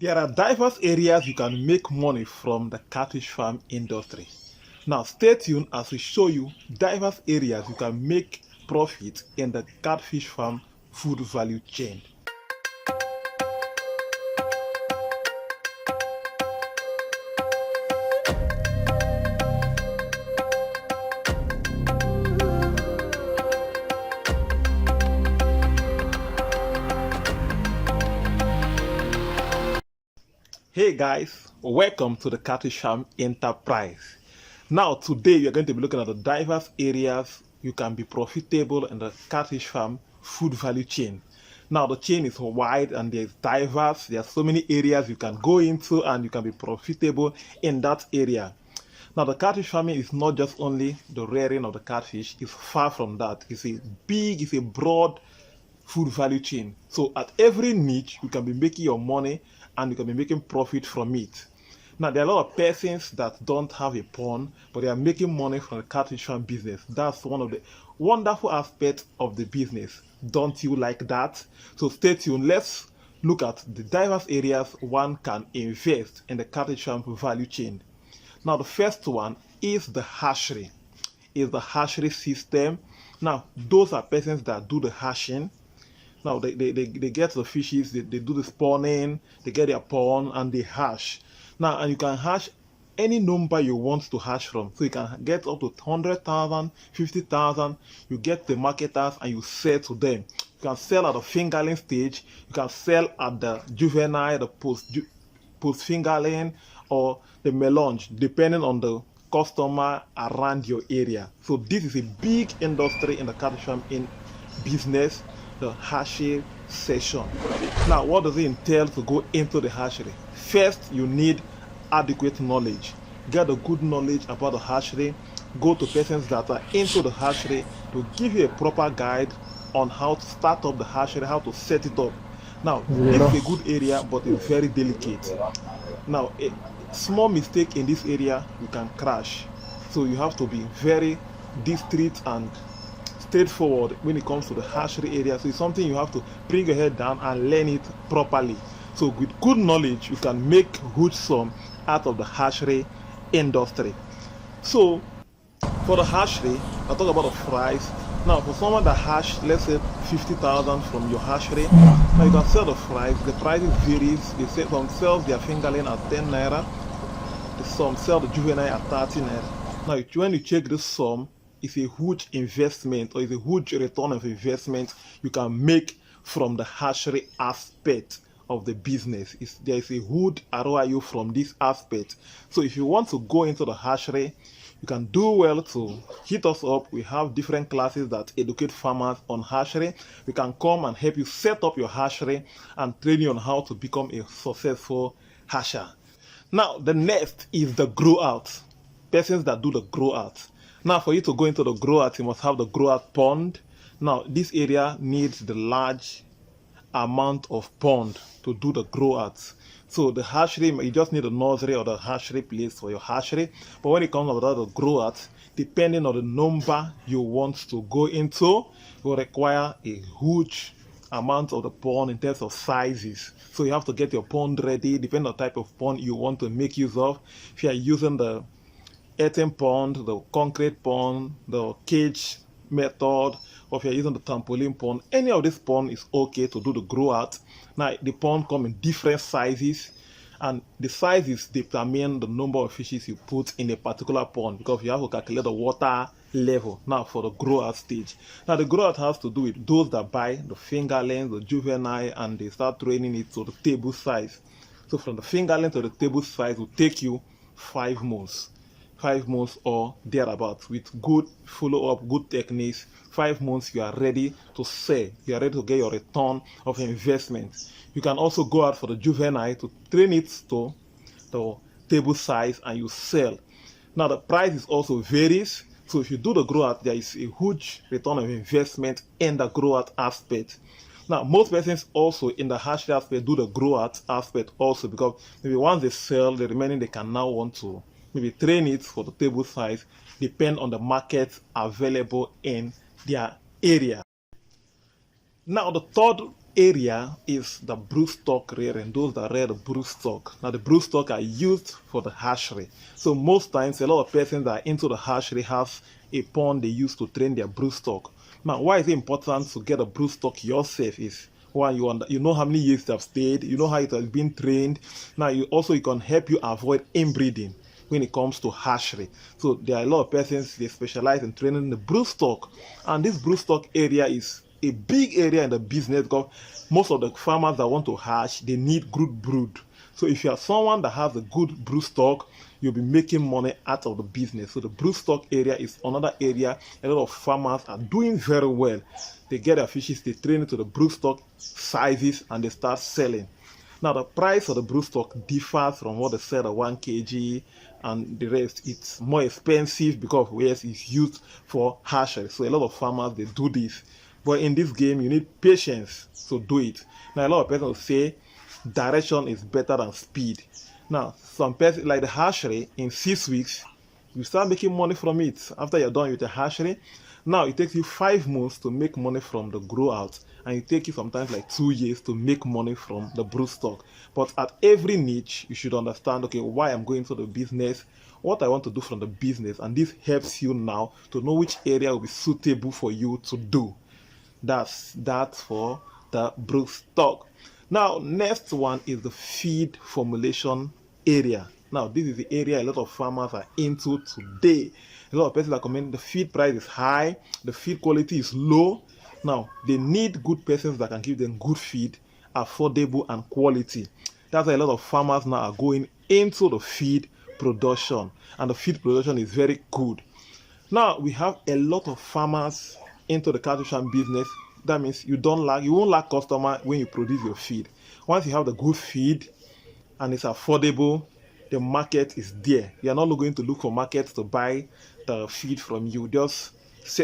There are diverse areas you can make money from the catfish farm industry. Now stay tuned as we show you diverse areas you can make profit in the catfish farm food value chain. Hey guys, welcome to the Catfish Farm Enterprise. Now today we are going to be looking at the diverse areas you can be profitable in the catfish farm food value chain. Now the chain is wide and there's diverse. There are so many areas you can go into and you can be profitable in that area. Now the catfish farming is not just only the rearing of the catfish, it's far from that. It's a broad food value chain. So at every niche you can be making your money and you can be making profit from it. Now there are a lot of persons that don't have a pond but they are making money from the catfish farm business. That's one of the wonderful aspects of the business. Don't you like that? So stay tuned. Let's look at the diverse areas one can invest in the catfish farm value chain. Now the first one is the hatchery. Is the hatchery system. Now those are persons that do the hatching. Now they get the fishes, they do the spawning, they get their pond and they hatch. Now and you can hatch any number you want to hatch from. So you can get up to 100,000, 50,000. You get the marketers and you sell to them. You can sell at the fingerling stage. You can sell at the juvenile, the post fingerling, or the melange, depending on the customer around your area. So this is a big industry in the catfish farm in business. The hatchery session. Now, what does it entail to go into the hatchery? First, you need adequate knowledge. Get a good knowledge about the hatchery. Go to persons that are into the hatchery to give you a proper guide on how to start up the hatchery, how to set it up. Now, this is a good area, but it's very delicate. Now, a small mistake in this area, you can crash. So you have to be very discreet and straightforward when it comes to the hatchery area. So it's something you have to bring your head down and learn it properly. So with good knowledge, you can make good sum out of the hatchery industry. So for the hatchery, I'll talk about the price. Now for someone that hatch, let's say 50,000 from your hatchery, now you can sell the price. The price varies. They say some sells their fingerling at 10 naira, some sell the juvenile at 30 naira. Now when you check this sum, it's a huge investment, or it's a huge return of investment you can make from the hatchery aspect of the business. There is a huge ROI from this aspect. So if you want to go into the hatchery, you can do well to hit us up. We have different classes that educate farmers on hatchery. We can come and help you set up your hatchery and train you on how to become a successful hatcher. Now the next is the grow out. Persons that do the grow out. Now for you to go into the grow out, you must have the grow out pond. Now this area needs the large amount of pond to do the grow out. So the hatchery, you just need a nursery or the hatchery place for your hatchery. But when it comes about the grow out, depending on the number you want to go into, it will require a huge amount of the pond in terms of sizes. So you have to get your pond ready, depending on the type of pond you want to make use of. If you are using the earthen pond, the concrete pond, the cage method, or if you're using the trampoline pond, any of this pond is okay to do the grow out. Now the pond come in different sizes, and the sizes determine the number of fishes you put in a particular pond, because you have to calculate the water level now for the grow out stage. Now the grow out has to do with those that buy the fingerlings, the juvenile, and they start training it to the table size. So from the fingerling to the table size will take you 5 months. 5 months or thereabouts. With good follow-up, good techniques, 5 months you are ready to sell. You are ready to get your return of investment. You can also go out for the juvenile to train it to the table size and you sell. Now the price is also varies. So if you do the grow out, there is a huge return of investment in the grow out aspect. Now most persons also in the hatchery aspect do the grow out aspect also, because maybe once they sell, the remaining they can now want to maybe train it for the table size, depend on the market available in their area. Now the third area is the broodstock rearing, those that rear the broodstock. Now the broodstock are used for the hatchery. So most times a lot of persons that are into the hatchery have a pond they use to train their broodstock. Now why is it important to get a broodstock yourself is one, you know how many years they have stayed, you know how it has been trained. Now you can help you avoid inbreeding when it comes to hatchery. So there are a lot of persons they specialize in training the broodstock, and this broodstock area is a big area in the business because most of the farmers that want to hatch, they need good brood. So if you are someone that has a good broodstock, you'll be making money out of the business. So the broodstock area is another area a lot of farmers are doing very well. They get their fishes, they train it to the broodstock sizes, and they start selling. Now the price of the broodstock differs from what they sell at 1 kg and the rest. It's more expensive because yes, it's used for hatchery. So a lot of farmers they do this. But in this game, you need patience to do it. Now, a lot of people will say direction is better than speed. Now, some people, like the hatchery, in 6 weeks, you start making money from it. After you're done with the hatchery, now it takes you 5 months to make money from the grow out. And it takes you sometimes like 2 years to make money from the broodstock. But at every niche, you should understand, okay, why I'm going to the business, what I want to do from the business. And this helps you now to know which area will be suitable for you to do. That's for the broodstock. Now, next one is the feed formulation area. Now, this is the area a lot of farmers are into today. A lot of persons are commenting the feed price is high, the feed quality is low. Now, they need good persons that can give them good feed, affordable and quality. That's why a lot of farmers now are going into the feed production, and the feed production is very good. Now, we have a lot of farmers into the catfish farm business. That means you won't lack customer when you produce your feed. Once you have the good feed and it's affordable, the market is there. You are not going to look for markets to buy the feed from you. Just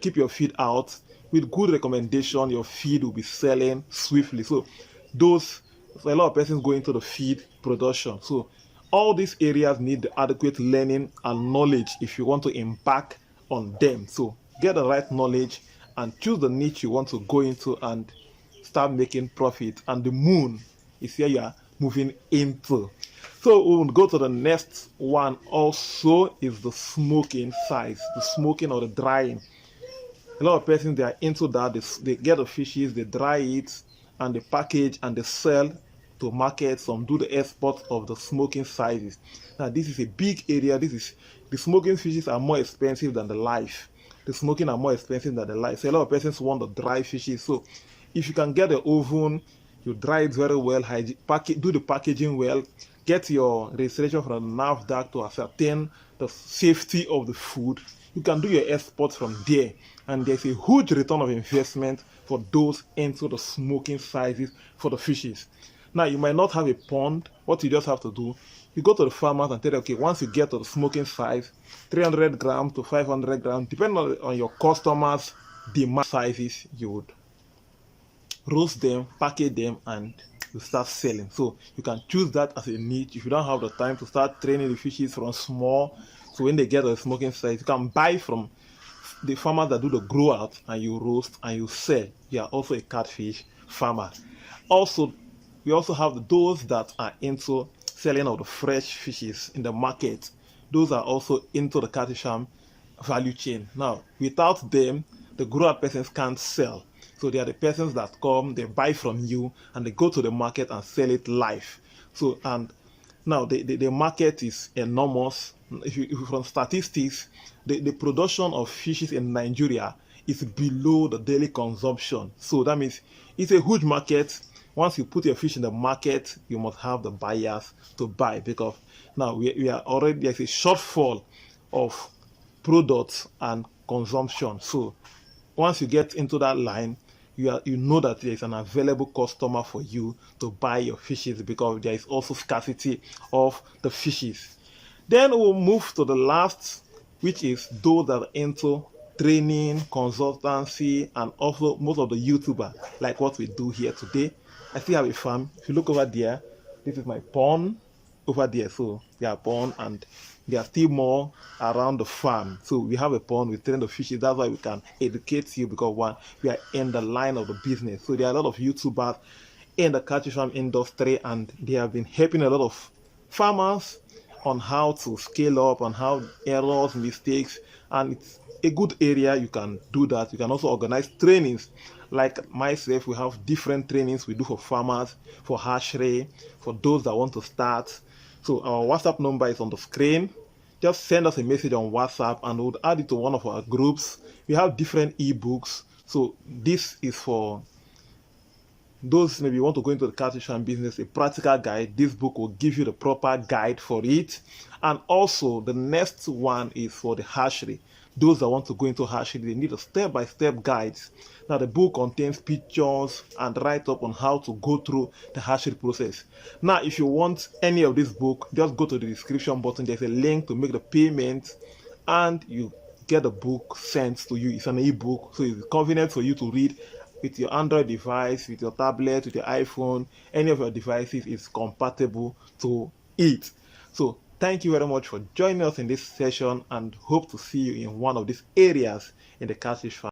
keep your feed out. With good recommendation, your feed will be selling swiftly. So a lot of persons go into the feed production. So all these areas need the adequate learning and knowledge if you want to embark on them. So get the right knowledge and choose the niche you want to go into and start making profit. And the moon is here you are moving into. So we will go to the next one also is the smoking size, the smoking or the drying. A lot of persons they are into that. They get the fishes, they dry it, and they package and they sell to market. Some do the export of the smoking sizes. Now this is a big area. The smoking fishes are more expensive than the live. The smoking are more expensive than the live. So a lot of persons want the dry fishes. So if you can get the oven, you dry it very well, do the packaging well, get your registration from the NAFDAC to ascertain the safety of the food, you can do your export from there. And there's a huge return of investment for those into the smoking sizes for the fishes. Now, you might not have a pond. What you just have to do, you go to the farmers and tell them, okay, once you get to the smoking size, 300 grams to 500 grams, depending on your customers' demand sizes, you would roast them, package them, and you start selling. So you can choose that as a niche. If you don't have the time to start training the fishes from small, so when they get to the smoking size, you can buy from the farmers that do the grow out and you roast and you sell. You are also a catfish farmer. Also, we also have those that are into selling of the fresh fishes in the market. Those are also into the catfish farm value chain. Now, without them, the grow out persons can't sell. So they are the persons that come, they buy from you, and they go to the market and sell it live. So, and now the market is enormous. If you from statistics, the production of fishes in Nigeria is below the daily consumption. So that means it's a huge market. Once you put your fish in the market, you must have the buyers to buy, because now we are already, there's a shortfall of products and consumption. So once you get into that line, you know that there is an available customer for you to buy your fishes, because there is also scarcity of the fishes. Then we'll move to the last, which is those that are into training, consultancy, and also most of the YouTubers, like what we do here today. I still have a farm. If you look over there, this is my pond over there. So they are pond, and there are still more around the farm. So we have a pond, we train the fishes. That's why we can educate you, because one, we are in the line of the business. So there are a lot of YouTubers in the catfish farm industry, and they have been helping a lot of farmers on how to scale up, on how errors, mistakes, and it's a good area. You can do that. You can also organize trainings. Like myself, we have different trainings we do for farmers, for hatchery, for those that want to start. So our WhatsApp number is on the screen. Just send us a message on WhatsApp and we'll add it to one of our groups. We have different ebooks. So this is for those maybe you want to go into the catfish farm business, a practical guide. This book will give you the proper guide for it. And also the next one is for the hatchery. Those that want to go into hatchery, they need a step-by-step guides. Now the book contains pictures and write-up on how to go through the hatchery process. Now if you want any of this book, just go to the description button. There's a link to make the payment and you get the book sent to you. It's an ebook, so it's convenient for you to read with your Android device, with your tablet, with your iPhone. Any of your devices is compatible to it. So thank you very much for joining us in this session, and hope to see you in one of these areas in the catfish farm.